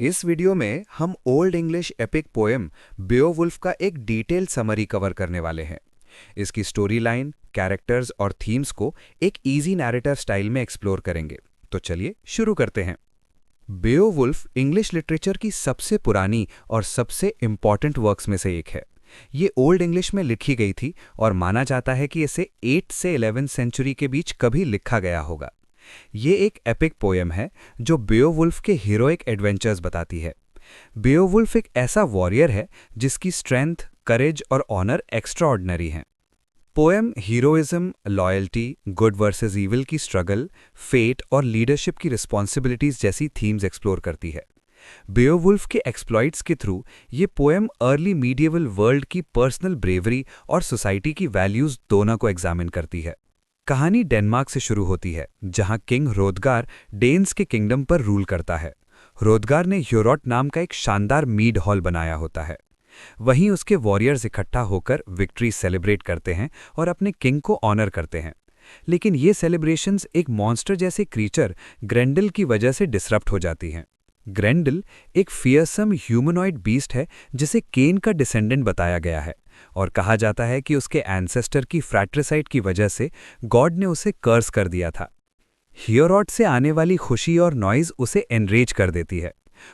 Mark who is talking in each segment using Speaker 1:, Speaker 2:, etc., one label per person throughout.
Speaker 1: इस वीडियो में हम ओल्ड इंग्लिश एपिक पोएम बेओवुल्फ का एक डिटेल समरी कवर करने वाले हैं। इसकी स्टोरी लाइन, कैरेक्टर्स और थीम्स को एक इजी नैरेटर स्टाइल में एक्सप्लोर करेंगे। तो चलिए शुरू करते हैं। बेओवुल्फ इंग्लिश लिटरेचर की सबसे पुरानी और सबसे इम्पॉर्टेंट वर्क्स में से एक है। ये ओल्ड इंग्लिश में लिखी गई थी और माना जाता है कि इसे 8 से 11 सेंचुरी के बीच कभी लिखा गया होगा। ये एक एपिक पोएम है जो बेओवुल्फ के हीरोइक एडवेंचर्स बताती है। बेओवुल्फ एक ऐसा वॉरियर है जिसकी स्ट्रेंथ, करेज और ऑनर एक्स्ट्राऑर्डिनरी हैं। Poem heroism, loyalty, good versus evil की स्ट्रगल, फेट और लीडरशिप की रिस्पॉन्सिबिलिटीज जैसी थीम्स एक्सप्लोर करती है। बेओवुल्फ के एक्सप्लॉइट्स के थ्रू ये पोएम अर्ली मीडिएवल वर्ल्ड की पर्सनल ब्रेवरी और सोसाइटी की वैल्यूज दोनों को एग्जामिन करती है। कहानी डेनमार्क से शुरू होती है, जहां किंग ह्रोदगार डेन्स के किंगडम पर रूल करता है। ह्रोदगार ने ह्योरॉट नाम का एक शानदार मीड हॉल बनाया होता है। वहीं उसके वॉरियर्स इकट्ठा होकर विक्ट्री सेलिब्रेट करते हैं और अपने किंग को ऑनर करते हैं। लेकिन ये सेलिब्रेशंस एक मॉन्स्टर जैसे क्रीचर ग्रेंडल की वजह से डिसरप्ट हो जाती हैं। ग्रेंडल एक फियरसम ह्यूमनॉइड बीस्ट है जिसे केन का डिसेंडेंट बताया गया है और कहा जाता है कि उसके एंसेस्टर की फ्रैट्रिसाइड की वजह से गॉड ने उसे कर्स कर दिया था। ह्योरॉट से आने वाली खुशी और नॉइज उसे एनरेज कर देती है।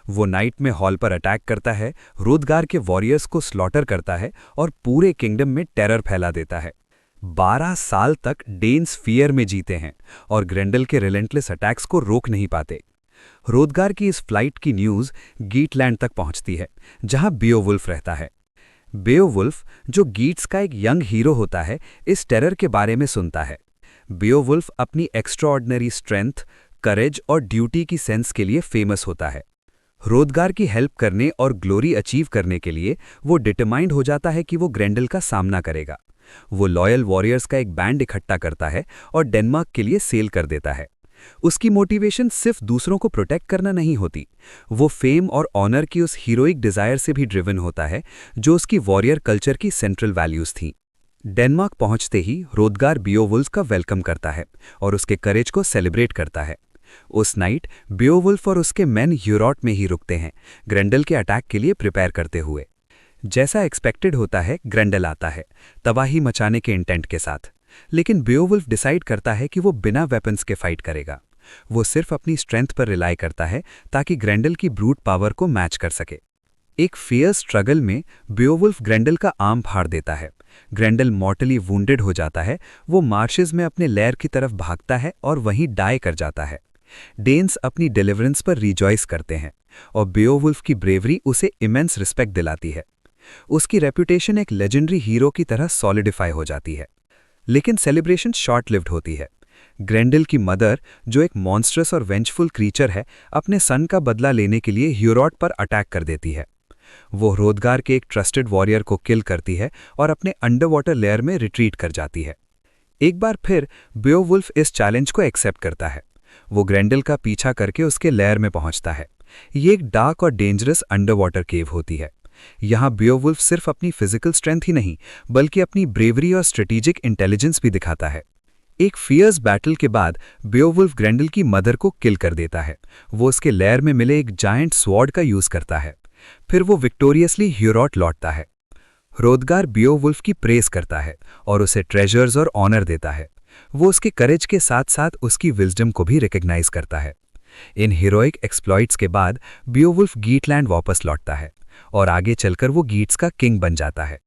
Speaker 1: वो नाइट में हॉल पर अटैक करता है, ह्रोदगार के वॉरियर्स को स्लॉटर करता है और पूरे किंगडम में टेरर फैला देता है। 12 साल तक डेन्स फियर में जीते हैं और ग्रेंडल के रिलेंटलेस अटैक्स को रोक नहीं पाते। ह्रोदगार की इस फ्लाइट की न्यूज़ गीटलैंड तक पहुंचती है, जहां बेओवुल्फ रहता है। बेओवुल्फ, जो गीट्स का एक यंग हीरो होता है, इस टेरर के बारे में सुनता है। बेओवुल्फ अपनी एक्स्ट्राऑर्डिनरी स्ट्रेंथ, करेज और ड्यूटी की सेंस के लिए फेमस होता है। ह्रोदगार की हेल्प करने और ग्लोरी अचीव करने के लिए वो डिटरमाइंड हो जाता है कि वो ग्रेंडल का सामना करेगा। वो लॉयल वॉरियर्स का एक बैंड इकट्ठा करता है और डेनमार्क के लिए सेल कर देता है। उसकी मोटिवेशन सिर्फ दूसरों को प्रोटेक्ट करना नहीं होती, वो फेम और ऑनर की उस हीरोइक डिजायर से भी ड्रिवन होता है जो उसकी वॉरियर कल्चर की सेंट्रल वैल्यूज थीं। डेनमार्क पहुंचते ही ह्रोदगार बेओवुल्फ का वेलकम करता है और उसके करेज को सेलिब्रेट करता है। उस नाइट बेओवुल्फ और उसके मेन ह्योरॉट में ही रुकते हैं, ग्रेंडल के अटैक के लिए प्रिपेयर करते हुए। जैसा एक्सपेक्टेड होता है, ग्रेंडल आता है तबाही मचाने के इंटेंट के साथ। लेकिन बेओवुल्फ डिसाइड करता है कि वो बिना वेपन्स के फाइट करेगा। वो सिर्फ अपनी स्ट्रेंथ पर रिलाई करता है ताकि ग्रेंडल की ब्रूट पावर को मैच कर सके। एक फियर्स स्ट्रगल में बेओवुल्फ ग्रेंडल का आर्म फाड़ देता है। ग्रेंडल मॉर्टली वुंडेड हो जाता है। वो मार्शेस में अपने लेयर की तरफ भागता है और वहीं डाई कर जाता है। डेन्स अपनी डिलीवरेंस पर रिजॉइस करते हैं और बेओवुल्फ की ब्रेवरी उसे इमेंस रिस्पेक्ट दिलाती है। उसकी रेपुटेशन एक लेजेंडरी हीरो की तरह सॉलिडिफाई हो जाती है। लेकिन सेलिब्रेशन शॉर्ट लिव्ड होती है। ग्रेंडल की मदर, जो एक मॉन्स्ट्रस और वेंचफुल क्रीचर है, अपने सन का बदला लेने के लिए ह्योरॉट पर अटैक कर देती है। वो ह्रोदगार के एक ट्रस्टेड वॉरियर को किल करती है और अपने अंडरवाटर लेयर में रिट्रीट कर जाती है। एक बार फिर बेओवुल्फ इस चैलेंज को एक्सेप्ट करता है। वो ग्रेंडल का पीछा करके उसके लेयर में पहुंचता है। ये एक डार्क और डेंजरस अंडरवाटर केव होती है। यहाँ बेओवुल्फ सिर्फ अपनी फिजिकल स्ट्रेंथ ही नहीं, बल्कि अपनी ब्रेवरी और स्ट्रेटेजिक इंटेलिजेंस भी दिखाता है। एक फियर्स बैटल के बाद बेओवुल्फ ग्रेंडल की मदर को किल कर देता है। वो उसके लेयर में मिले एक जायंट स्वॉर्ड का यूज करता है। फिर वो विक्टोरियसली ह्योरॉट लौटता है। ह्रोदगार बेओवुल्फ की प्रेस करता है और उसे ट्रेजर्स और ऑनर देता है। वो उसके करेज के साथ साथ उसकी विजडम को भी रिकग्नाइज करता है। इन हीरोइक एक्सप्लॉइट्स के बाद बेओवुल्फ गीटलैंड वापस लौटता है और आगे चलकर वो गीट्स का किंग बन जाता है।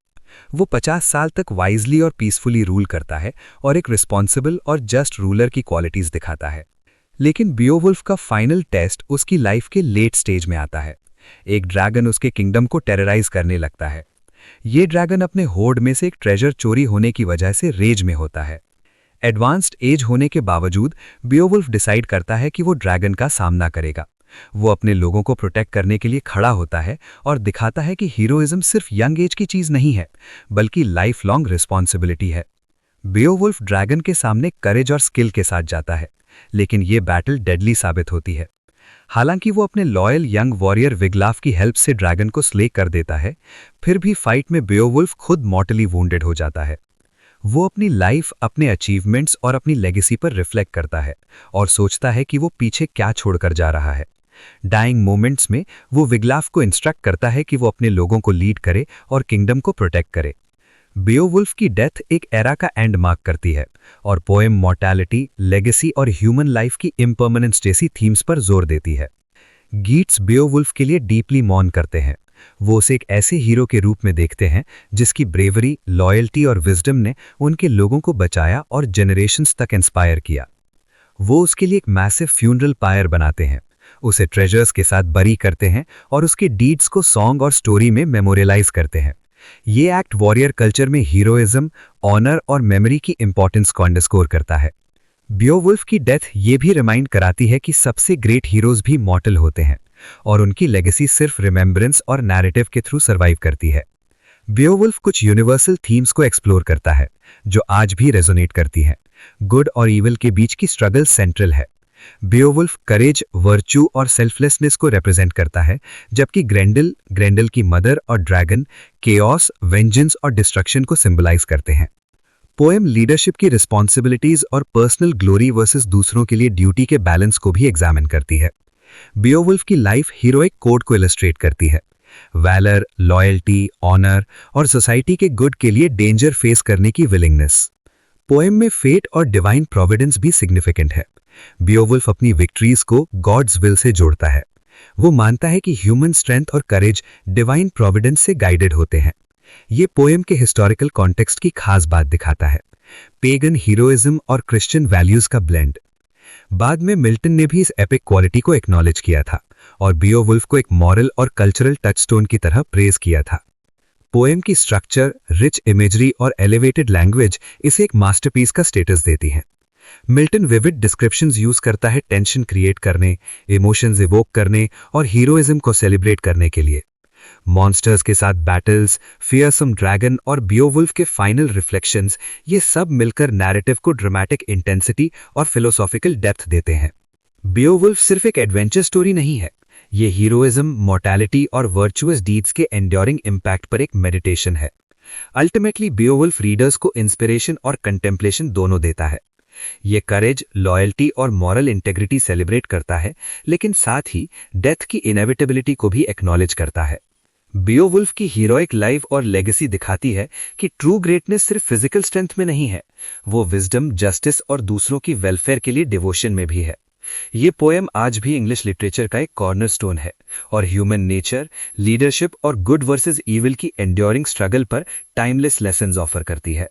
Speaker 1: वो 50 साल तक वाइजली और पीसफुली रूल करता है और एक रिस्पॉन्सिबल और जस्ट रूलर की क्वालिटीज दिखाता है। लेकिन बेओवुल्फ का फाइनल टेस्ट उसकी लाइफ के लेट स्टेज में आता है। एक ड्रैगन उसके किंगडम को टेरराइज करने लगता है। ये ड्रैगन अपने होर्ड में से एक ट्रेजर चोरी होने की वजह से रेज में होता है। एडवांस्ड एज होने के बावजूद बेओवुल्फ डिसाइड करता है कि वो ड्रैगन का सामना करेगा। वो अपने लोगों को प्रोटेक्ट करने के लिए खड़ा होता है और दिखाता है कि हीरोइज्म सिर्फ यंग एज की चीज नहीं है, बल्कि लाइफ लॉन्ग रिस्पॉन्सिबिलिटी है। बेओवुल्फ ड्रैगन के सामने करेज और स्किल के साथ जाता है, लेकिन ये बैटल डेडली साबित होती है। हालांकि वो अपने लॉयल यंग वॉरियर विगलाफ की हेल्प से ड्रैगन को स्ले कर देता है, फिर भी फाइट में बेओवुल्फ खुद मॉर्टली वुंडेड हो जाता है। वो अपनी लाइफ, अपने अचीवमेंट्स और अपनी लेगेसी पर रिफ्लेक्ट करता है और सोचता है कि वो पीछे क्या छोड़कर जा रहा है। डाइंग मोमेंट्स में वो विग्लाफ को इंस्ट्रक्ट करता है कि वो अपने लोगों को लीड करे और किंगडम को प्रोटेक्ट करे। बेओवुल्फ की डेथ एक एरा का एंड मार्क करती है और पोएम मॉर्टैलिटी, लेगेसी और ह्यूमन लाइफ की इम्पर्मनेंस जैसी थीम्स पर जोर देती है। गीट्स बेओवुल्फ के लिए डीपली मॉर्न करते हैं। वो उसे एक ऐसे हीरो के रूप में देखते हैं जिसकी ब्रेवरी, लॉयल्टी और विजडम ने उनके लोगों को बचाया और जनरेशंस तक इंस्पायर किया। वो उसके लिए एक मैसिव फ्यूनरल पायर बनाते हैं, उसे ट्रेजर्स के साथ बरी करते हैं और उसके डीड्स को सॉन्ग और स्टोरी में मेमोरियलाइज करते हैं। ये एक्ट वॉरियर कल्चर में हीरोइज्म, ऑनर और मेमोरी की इंपॉर्टेंस को अंडरस्कोर करता है। बेओवुल्फ की डेथ ये भी रिमाइंड कराती है कि सबसे ग्रेट हीरोज भी मॉर्टल होते हैं और उनकी लेगेसी सिर्फ रिमेम्बरेंस और नैरेटिव के थ्रू सर्वाइव करती है। बेओवुल्फ कुछ यूनिवर्सल थीम्स को एक्सप्लोर करता है जो आज भी रेजोनेट करती हैं। गुड और ईविल के बीच की स्ट्रगल सेंट्रल है। बेओवुल्फ करेज, वर्च्यू और सेल्फलेसनेस को रिप्रेजेंट करता है, जबकि ग्रेंडल की मदर और ड्रैगन केओस, वेंजेंस और डिस्ट्रक्शन को सिंबलाइज करते हैं। पोएम लीडरशिप की रिस्पॉन्सिबिलिटीज और पर्सनल ग्लोरी वर्सेस दूसरों के लिए ड्यूटी के बैलेंस को भी एग्जामिन करती है। बेओवुल्फ की लाइफ हीरोइक कोड को इलस्ट्रेट करती है। वैलर, लॉयल्टी, ऑनर और सोसाइटी के गुड के लिए डेंजर फेस करने की विलिंगनेस। पोएम में फेट और डिवाइन प्रोविडेंस भी सिग्निफिकेंट है। बेओवुल्फ अपनी विक्ट्रीज को गॉड्स विल से जोड़ता है। वो मानता है कि ह्यूमन स्ट्रेंथ और करेज डिवाइन प्रोविडेंस से गाइडेड होते हैं। ये पोएम के हिस्टोरिकल कॉन्टेक्स्ट की खास बात दिखाता है, पेगन हीरोइज्म और क्रिश्चियन वैल्यूज का ब्लेंड। बाद में मिल्टन ने भी इस एपिक क्वालिटी को एक्नॉलेज किया था और बेओवुल्फ को एक मॉरल और कल्चरल टचस्टोन की तरह प्रेज किया था। पोएम की स्ट्रक्चर, रिच इमेजरी और एलिवेटेड लैंग्वेज इसे एक मास्टरपीस का स्टेटस देती है। मिल्टन विविड डिस्क्रिप्शंस यूज करता है टेंशन क्रिएट करने, इमोशंस इवोक करने और हीरोइज्म को सेलिब्रेट करने के लिए। मॉन्स्टर्स के साथ बैटल्स, फियरसम ड्रैगन और बेओवुल्फ के फाइनल रिफ्लेक्शंस, ये सब मिलकर नैरेटिव को ड्रामेटिक इंटेंसिटी और फिलोसॉफिकल डेप्थ देते हैं। बेओवुल्फ सिर्फ एक एडवेंचर स्टोरी नहीं है, ये हीरोइज्म, मॉर्टैलिटी और वर्चुअस डीड्स के एंड्योरिंग इम्पैक्ट पर एक मेडिटेशन है। अल्टीमेटली बेओवुल्फ रीडर्स को इंस्पिरेशन और कंटेम्पलेशन दोनों देता है। ये करेज, लॉयल्टी और मॉरल इंटेग्रिटी सेलिब्रेट करता है, लेकिन साथ ही डेथ की इनएविटेबिलिटी को भी एक्नॉलेज करता है। बेओवुल्फ की हीरोइक लाइफ और लेगेसी दिखाती है कि ट्रू ग्रेटनेस सिर्फ फिजिकल स्ट्रेंथ में नहीं है, वो विजडम, जस्टिस और दूसरों की वेलफेयर के लिए डिवोशन में भी है। ये पोएम आज भी इंग्लिश लिटरेचर का एक कॉर्नरस्टोन है और ह्यूमन नेचर, लीडरशिप और गुड वर्सेस ईविल की एंड्योरिंग स्ट्रगल पर टाइमलेस लेसन्स ऑफर करती है।